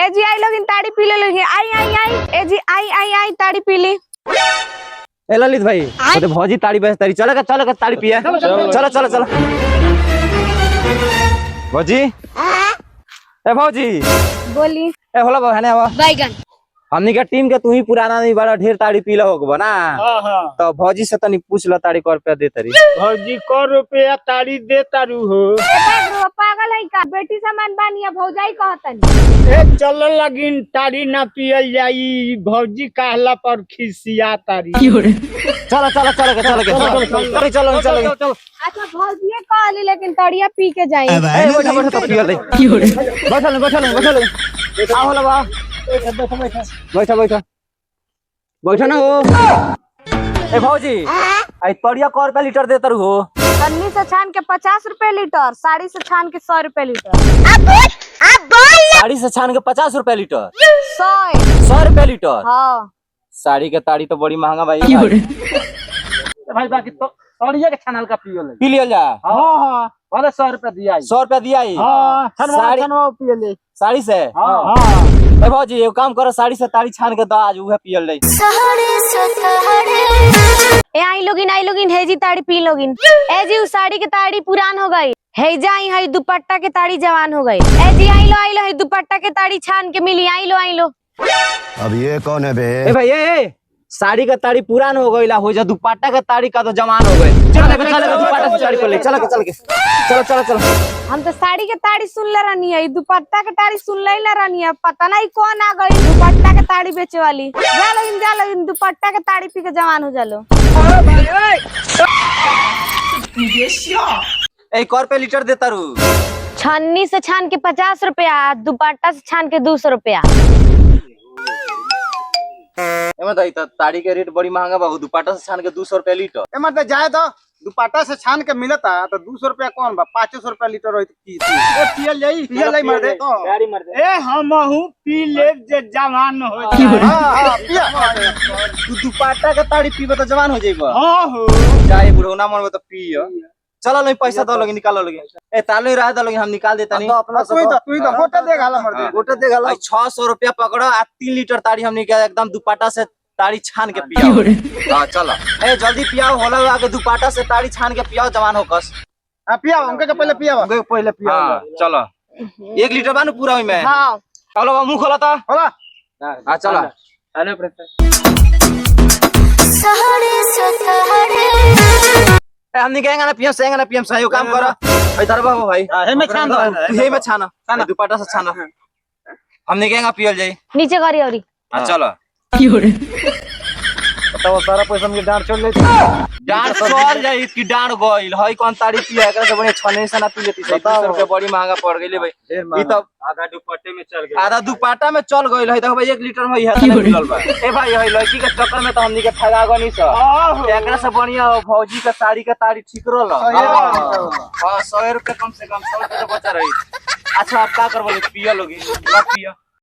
ए जी आई लोग ताड़ी पी ले लोगे। आई आई आई ए जी आई आई आई ताड़ी पी ली। ए ललित भाई तो भौजी ताड़ी बेच ताड़ी चलेगा ताड़ी पिए चलो भौजी ए भौजी बोली ए होला बहने आवा बैगन हमनी के टीम के तू ही पुराना नहीं बड़ा ढेर ताड़ी पीला होगा ना। तो भौजी से तनी पूछ लो ताड़ी को रुपया दे तारी भौजी को रुपया ताड़ी दे तारू हो। पागल है का बेटी सामान बानिया भौजाई कहतनी ए चल लगिन ताड़ी ना पियल जाई भौजी कहला पर खिसिया ताड़ी। चलो अच्छा भौजिए कहली लेकिन तड़िया पी के जाई। बैठा तो पियल बैठा आ होला बा बैठा ना हो। ए भौजी आई तड़िया को रुपया लीटर दे तारू हो। पन्नी से छान के 50 रुपए लीटर, साड़ी से छान के 100 रुपए लीटर। साड़ी से छान के 50 रुपया लीटर 100 रुपया लीटर। हाँ साड़ी के ताड़ी तो बड़ी महंगा भाई भाई बाकी तो तड़िया के छानल का पी लिया जा। हां भले 100 रुपया दिया 100 रुपया दिया छनवा पियले साड़ी से। ए भौजी एगो काम करो साड़ी से ताड़ी छान के दो आज उहे पियल ले। ए आई लोगिन हेजी ताड़ी पी लोगिन। ए जी उस साड़ी के ताड़ी पुरान हो गई है जाई है दुपट्टा के ताड़ी जवान हो गई। ए जी आई लो है दुपट्टा के ताड़ी छान के मिली। आई लो अब ये कौन है बे? ए भाई ए साड़ी का ताड़ी पुरान हो गईला हो जा दुपट्टा का ताड़ी का तो जवान हो गई। चल दुपट्टा से ताड़ी को ले चल के हम तो साड़ी के ताड़ी सुन ले रहनी है दुपट्टा के ताड़ी सुन ले रहनी है। पता नहीं कौन आ गई दुपट्टा के ताड़ी बेचे वाली। जा लोगिन दुपट्टा के ताड़ी पी के जवान हो जालो। एक और पे लीटर देता रू। छन्नी से छान के 50 रुपया, दुपट्टा से छान के 200 रुपया। ताड़ी के रेट बड़ी महंगा बा दुपट्टा से छान के 200 रुपया लीटर। मतलब जाए तो दुपट्टा से छान के मिलता तो 200 रुपया कौन बा 500 रुपया लीटर होती पियल जाई मर दे तो गाड़ी मर दे। ए हमहू पी ले जे जवान हो तू दुपट्टा के ताड़ी पीबे तो जवान हो जाइबा। हां हो जाए बुढ़ौना मन में तो पियो। चलो नहीं पैसा दो लोग निकालो लोग। ए तालो ही रहा दो लोग हम निकाल देता नहीं अपना तू तो गोटा दे गाला मर दे गोटा दे गाला 600 रुपया पकड़ो आ 3 लीटर ताड़ी हमनी के एकदम दुपट्टा से ताड़ी छान के पियाओ। हां चलो ए जल्दी पियाओ होला आगे दुपट्टा से ताड़ी छान के पियाओ जवान हो कस। हां पियाओ हमके के पहले पियाओ हां चलो 1 लीटर बानु पूरा होई में। हां चलो मुंह खोला था होला हां चलो अरे प्रश्न हमनी कहेंगे ना पीएम सही काम करो भाई धरबा हो भाई हे में छान हे में छाना दुपट्टा से छाना हमनी कहेंगे पियल जाई नीचे करी औरी। हां चलो तो सारा पैसा हमके डांट छोड़ ले डांट चल जाई कि डांट गइल हई कोन ताड़ी पिया एकरा से बने छने से ना पी लेती 200 रुपया बड़ी महंगा पड़ गइले भाई। ई तो आधा दुपट्टे में चल गया आधा दुपट्टा में चल गइल है देखो भाई 1 लीटर में इहा मिलल बा। ए भाई हई लड़की के चक्कर में तो हमनी के ठगा गनी स एकरा से बढ़िया भौजी का साड़ी का ताड़ी ठीक रहल। हां 100 रुपया कम से कम 100 रुपया तो बचा रही। अच्छा आप का करबो पिया लोगी पिया